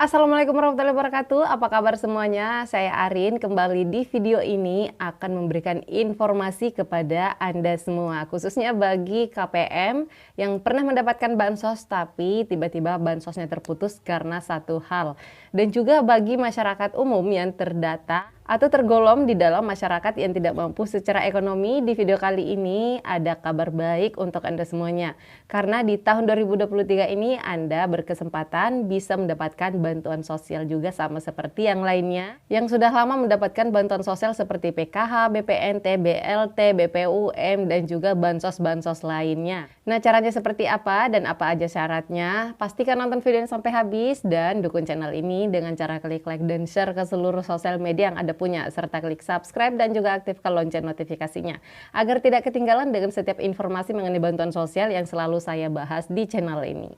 Assalamualaikum warahmatullahi wabarakatuh. Apa kabar semuanya? Saya Arin. Kembali di video ini akan memberikan informasi kepada Anda semua, khususnya bagi KPM yang pernah mendapatkan bansos tapi tiba-tiba bansosnya terputus karena satu hal. Dan juga bagi masyarakat umum yang terdata atau tergolong di dalam masyarakat yang tidak mampu secara ekonomi. Di video kali ini ada kabar baik untuk Anda semuanya. Karena di tahun 2023 ini Anda berkesempatan bisa mendapatkan bantuan sosial juga sama seperti yang lainnya yang sudah lama mendapatkan bantuan sosial seperti PKH, BPNT, BLT, BPUM, dan juga bansos-bansos lainnya. Nah, caranya seperti apa dan apa aja syaratnya? Pastikan nonton video ini sampai habis dan dukung channel ini dengan cara klik like dan share ke seluruh sosial media yang Anda punya, serta klik subscribe dan juga aktifkan lonceng notifikasinya agar tidak ketinggalan dengan setiap informasi mengenai bantuan sosial yang selalu saya bahas di channel ini.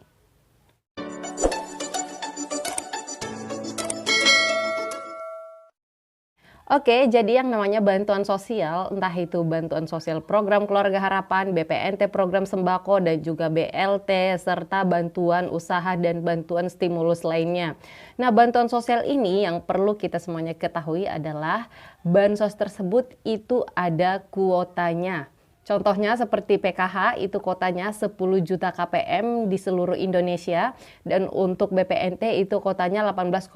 Oke, jadi yang namanya bantuan sosial, entah itu bantuan sosial program Keluarga Harapan, BPNT program sembako, dan juga BLT, serta bantuan usaha dan bantuan stimulus lainnya. Nah, bantuan sosial ini yang perlu kita semuanya ketahui adalah bansos tersebut itu ada kuotanya. Contohnya seperti PKH itu kotanya 10 juta KPM di seluruh Indonesia, dan untuk BPNT itu kotanya 18,8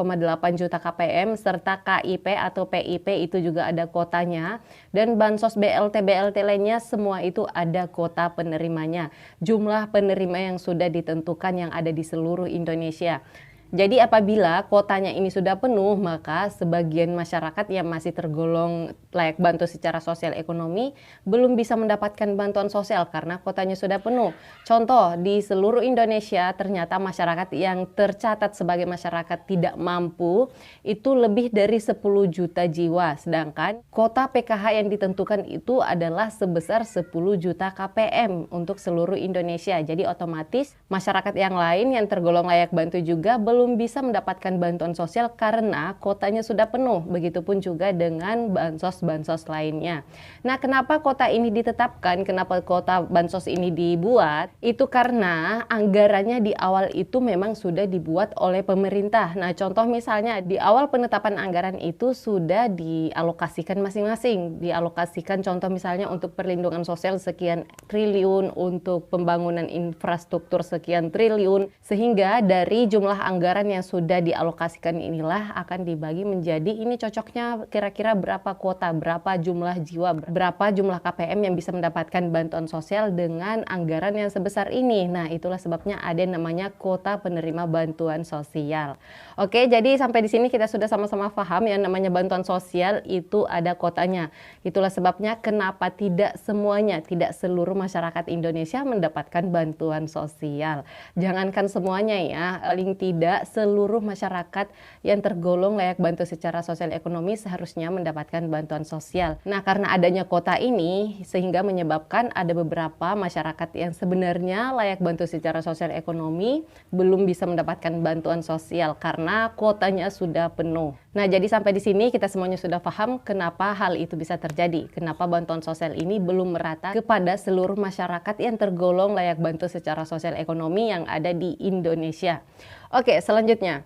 juta KPM, serta KIP atau PIP itu juga ada kotanya, dan bansos BLT lainnya semua itu ada kota penerimanya, jumlah penerima yang sudah ditentukan yang ada di seluruh Indonesia. Jadi apabila kotanya ini sudah penuh, maka sebagian masyarakat yang masih tergolong layak bantu secara sosial ekonomi belum bisa mendapatkan bantuan sosial karena kotanya sudah penuh. Contoh, di seluruh Indonesia ternyata masyarakat yang tercatat sebagai masyarakat tidak mampu itu lebih dari 10 juta jiwa. Sedangkan kota PKH yang ditentukan itu adalah sebesar 10 juta KPM untuk seluruh Indonesia. Jadi otomatis masyarakat yang lain yang tergolong layak bantu juga belum bisa mendapatkan bantuan sosial karena kotanya sudah penuh. Begitupun juga dengan bansos-bansos lainnya. Nah, kenapa kota ini ditetapkan? Kenapa kota bansos ini dibuat? Itu karena anggarannya di awal itu memang sudah dibuat oleh pemerintah. Nah, contoh misalnya di awal penetapan anggaran itu sudah dialokasikan masing-masing. Dialokasikan contoh misalnya untuk perlindungan sosial sekian triliun, untuk pembangunan infrastruktur sekian triliun, sehingga dari jumlah anggaran yang sudah dialokasikan inilah akan dibagi menjadi ini cocoknya kira-kira berapa kuota, berapa jumlah jiwa, berapa jumlah KPM yang bisa mendapatkan bantuan sosial dengan anggaran yang sebesar ini. Nah, itulah sebabnya ada namanya kuota penerima bantuan sosial. Oke, jadi sampai di sini kita sudah sama-sama paham yang namanya bantuan sosial itu ada kuotanya. Itulah sebabnya kenapa tidak semuanya, tidak seluruh masyarakat Indonesia mendapatkan bantuan sosial. Jangankan semuanya ya, paling tidak seluruh masyarakat yang tergolong layak bantu secara sosial ekonomi seharusnya mendapatkan bantuan sosial. Nah, karena adanya kuota ini sehingga menyebabkan ada beberapa masyarakat yang sebenarnya layak bantu secara sosial ekonomi belum bisa mendapatkan bantuan sosial karena kuotanya sudah penuh. Nah, jadi sampai di sini kita semuanya sudah paham kenapa hal itu bisa terjadi. Kenapa bantuan sosial ini belum merata kepada seluruh masyarakat yang tergolong layak bantu secara sosial ekonomi yang ada di Indonesia. Oke, selanjutnya.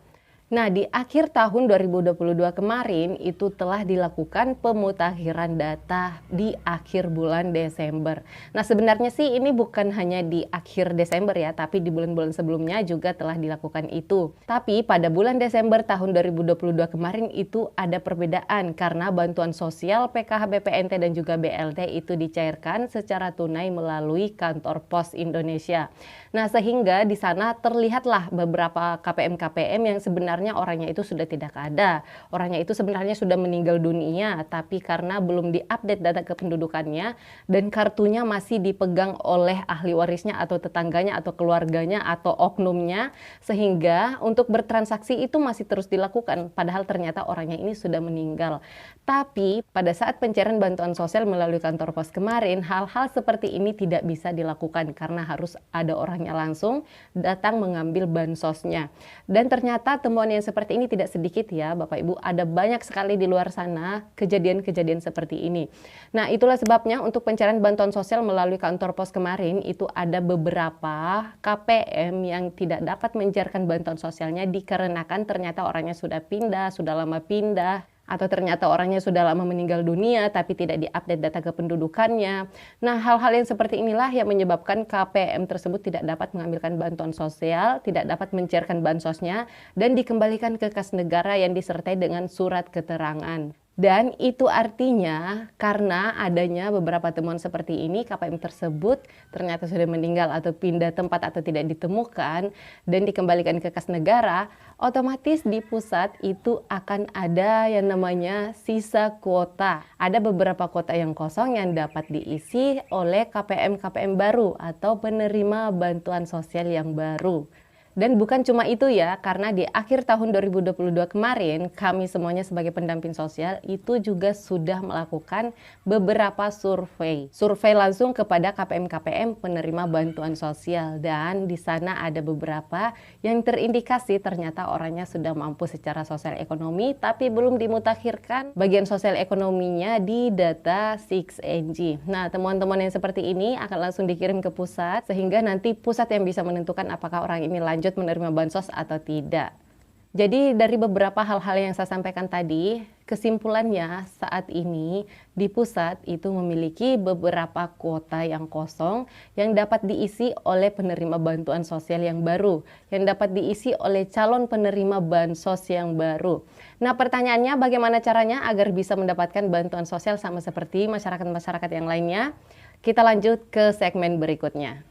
Nah, di akhir tahun 2022 kemarin itu telah dilakukan pemutakhiran data di akhir bulan Desember. Nah, sebenarnya sih ini bukan hanya di akhir Desember ya, tapi di bulan-bulan sebelumnya juga telah dilakukan itu. Tapi pada bulan Desember tahun 2022 kemarin itu ada perbedaan karena bantuan sosial PKH, BPNT, dan juga BLT itu dicairkan secara tunai melalui kantor pos Indonesia. Nah, sehingga di sana terlihatlah beberapa KPM-KPM yang sebenarnya orangnya itu sudah tidak ada. Orangnya itu sebenarnya sudah meninggal dunia, tapi karena belum diupdate data kependudukannya dan kartunya masih dipegang oleh ahli warisnya atau tetangganya atau keluarganya atau oknumnya, sehingga untuk bertransaksi itu masih terus dilakukan, padahal ternyata orangnya ini sudah meninggal. Tapi pada saat pencairan bantuan sosial melalui kantor pos kemarin, hal-hal seperti ini tidak bisa dilakukan karena harus ada orangnya langsung datang mengambil bansosnya. Dan ternyata temuan teman-teman yang seperti ini tidak sedikit ya Bapak Ibu, ada banyak sekali di luar sana kejadian-kejadian seperti ini. Nah itulah sebabnya untuk pencarian bantuan sosial melalui kantor pos kemarin itu ada beberapa KPM yang tidak dapat mencairkan bantuan sosialnya dikarenakan ternyata orangnya sudah pindah, sudah lama pindah, atau ternyata orangnya sudah lama meninggal dunia tapi tidak diupdate data kependudukannya. Nah, hal-hal yang seperti inilah yang menyebabkan KPM tersebut tidak dapat mengambilkan bantuan sosial, tidak dapat mencairkan bansosnya, dan dikembalikan ke kas negara yang disertai dengan surat keterangan. Dan itu artinya karena adanya beberapa temuan seperti ini, KPM tersebut ternyata sudah meninggal atau pindah tempat atau tidak ditemukan dan dikembalikan ke kas negara, otomatis di pusat itu akan ada yang namanya sisa kuota. Ada beberapa kuota yang kosong yang dapat diisi oleh KPM-KPM baru atau penerima bantuan sosial yang baru. Dan bukan cuma itu ya, karena di akhir tahun 2022 kemarin, kami semuanya sebagai pendamping sosial itu juga sudah melakukan beberapa survei. Survei langsung kepada KPM-KPM penerima bantuan sosial. Dan di sana ada beberapa yang terindikasi ternyata orangnya sudah mampu secara sosial ekonomi, tapi belum dimutakhirkan bagian sosial ekonominya di data 6NG. Nah, temuan-temuan yang seperti ini akan langsung dikirim ke pusat, sehingga nanti pusat yang bisa menentukan apakah orang ini lanjut menerima bansos atau tidak. Jadi dari beberapa hal-hal yang saya sampaikan tadi, kesimpulannya saat ini di pusat itu memiliki beberapa kuota yang kosong yang dapat diisi oleh penerima bantuan sosial yang baru, yang dapat diisi oleh calon penerima bansos yang baru. Nah, pertanyaannya bagaimana caranya agar bisa mendapatkan bantuan sosial sama seperti masyarakat-masyarakat yang lainnya? Kita lanjut ke segmen berikutnya.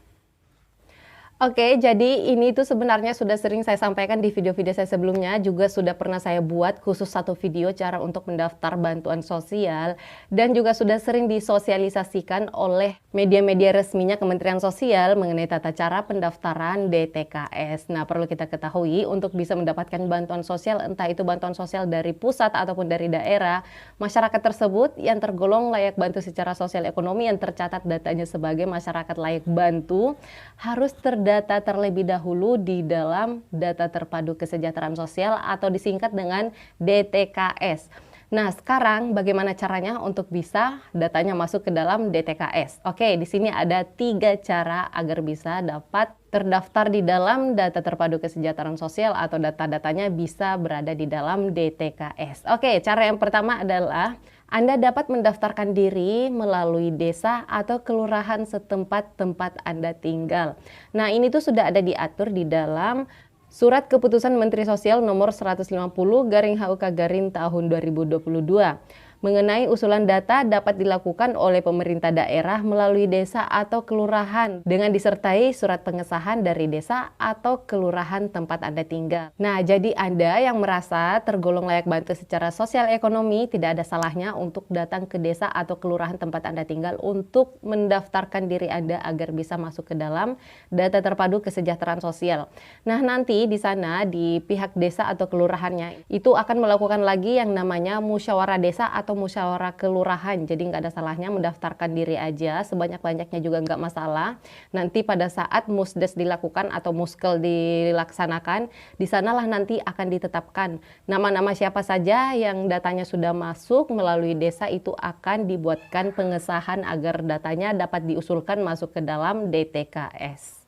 Oke, jadi ini tuh sebenarnya sudah sering saya sampaikan di video-video saya sebelumnya, juga sudah pernah saya buat khusus satu video cara untuk mendaftar bantuan sosial, dan juga sudah sering disosialisasikan oleh media-media resminya Kementerian Sosial mengenai tata cara pendaftaran DTKS. Nah, perlu kita ketahui untuk bisa mendapatkan bantuan sosial, entah itu bantuan sosial dari pusat ataupun dari daerah, masyarakat tersebut yang tergolong layak bantu secara sosial ekonomi yang tercatat datanya sebagai masyarakat layak bantu harus terdata terlebih dahulu di dalam data terpadu kesejahteraan sosial atau disingkat dengan DTKS. Nah, sekarang bagaimana caranya untuk bisa datanya masuk ke dalam DTKS? Oke, di sini ada 3 cara agar bisa dapat terdaftar di dalam data terpadu kesejahteraan sosial atau data-datanya bisa berada di dalam DTKS. Oke, cara yang pertama adalah Anda dapat mendaftarkan diri melalui desa atau kelurahan setempat tempat Anda tinggal. Nah, ini tuh sudah ada diatur di dalam Surat Keputusan Menteri Sosial nomor 150/HUK tahun 2022. Mengenai usulan data dapat dilakukan oleh pemerintah daerah melalui desa atau kelurahan dengan disertai surat pengesahan dari desa atau kelurahan tempat Anda tinggal. Nah, jadi Anda yang merasa tergolong layak bantu secara sosial ekonomi, tidak ada salahnya untuk datang ke desa atau kelurahan tempat Anda tinggal untuk mendaftarkan diri Anda agar bisa masuk ke dalam data terpadu kesejahteraan sosial. Nah, nanti di sana di pihak desa atau kelurahannya itu akan melakukan lagi yang namanya musyawarah desa atau musyawarah kelurahan. Jadi nggak ada salahnya mendaftarkan diri aja, sebanyak-banyaknya juga nggak masalah. Nanti pada saat musdes dilakukan atau muskel dilaksanakan, di sanalah nanti akan ditetapkan nama-nama siapa saja yang datanya sudah masuk melalui desa, itu akan dibuatkan pengesahan agar datanya dapat diusulkan masuk ke dalam DTKS.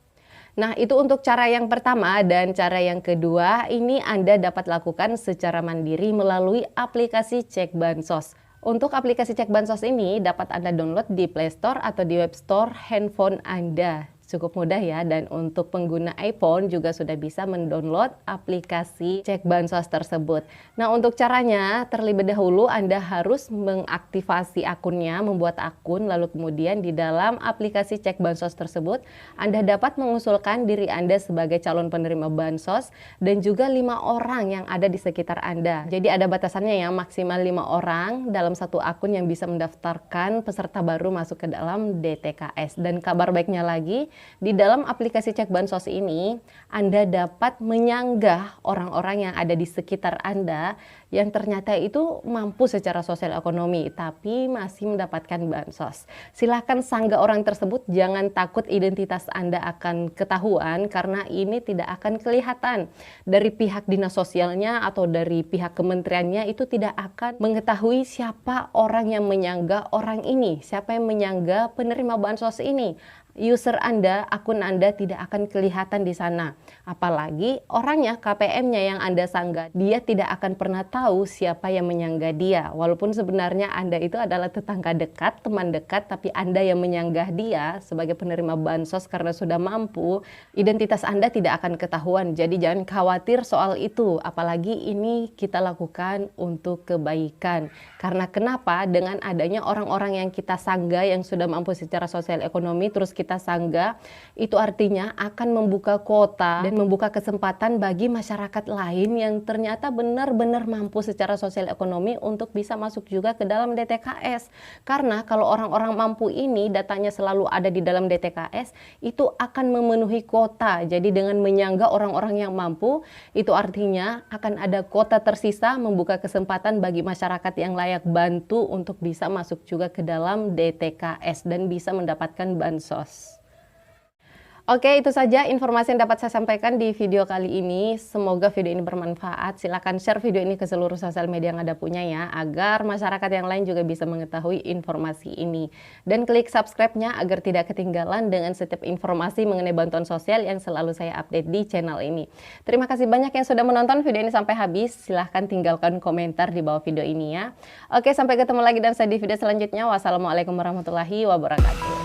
Nah, itu untuk cara yang pertama, dan cara yang kedua ini Anda dapat lakukan secara mandiri melalui aplikasi Cek Bansos. Untuk aplikasi Cek Bansos ini dapat Anda download di Play Store atau di Web Store handphone Anda. Cukup mudah ya, dan untuk pengguna iPhone juga sudah bisa mendownload aplikasi Cek Bansos tersebut. Nah, untuk caranya terlebih dahulu Anda harus mengaktifasi akunnya, membuat akun, lalu kemudian di dalam aplikasi Cek Bansos tersebut Anda dapat mengusulkan diri Anda sebagai calon penerima bansos dan juga 5 orang yang ada di sekitar Anda. Jadi ada batasannya ya, maksimal 5 orang dalam satu akun yang bisa mendaftarkan peserta baru masuk ke dalam DTKS. Dan kabar baiknya lagi, Di dalam aplikasi cek bansos ini, Anda dapat menyanggah orang-orang yang ada di sekitar Anda yang ternyata itu mampu secara sosial ekonomi tapi masih mendapatkan bansos. Silahkan sanggah orang tersebut, jangan takut identitas Anda akan ketahuan karena ini tidak akan kelihatan. Dari pihak dinas sosialnya atau dari pihak kementeriannya itu tidak akan mengetahui siapa orang yang menyanggah orang ini, siapa yang menyanggah penerima bansos ini. User Anda, akun Anda tidak akan kelihatan di sana. Apalagi orangnya, KPM-nya yang Anda sanggah, dia tidak akan pernah tahu siapa yang menyanggah dia. Walaupun sebenarnya Anda itu adalah tetangga dekat, teman dekat, tapi Anda yang menyanggah dia sebagai penerima bansos karena sudah mampu, identitas Anda tidak akan ketahuan. Jadi jangan khawatir soal itu. Apalagi ini kita lakukan untuk kebaikan. Karena kenapa? Dengan adanya orang-orang yang kita sanggah yang sudah mampu secara sosial ekonomi, terus kita sanggah, itu artinya akan membuka kuota dan membuka kesempatan bagi masyarakat lain yang ternyata benar-benar mampu secara sosial ekonomi untuk bisa masuk juga ke dalam DTKS. Karena kalau orang-orang mampu ini datanya selalu ada di dalam DTKS, itu akan memenuhi kuota. Jadi dengan menyanggah orang-orang yang mampu, itu artinya akan ada kuota tersisa, membuka kesempatan bagi masyarakat yang layak bantu untuk bisa masuk juga ke dalam DTKS dan bisa mendapatkan bansos. Oke, itu saja informasi yang dapat saya sampaikan di video kali ini. Semoga video ini bermanfaat. Silakan share video ini ke seluruh sosial media yang Anda punya ya, agar masyarakat yang lain juga bisa mengetahui informasi ini. Dan klik subscribe-nya agar tidak ketinggalan dengan setiap informasi mengenai bantuan sosial yang selalu saya update di channel ini. Terima kasih banyak yang sudah menonton video ini sampai habis. Silahkan tinggalkan komentar di bawah video ini ya. Oke, sampai ketemu lagi dan saya di video selanjutnya. Wassalamualaikum warahmatullahi wabarakatuh.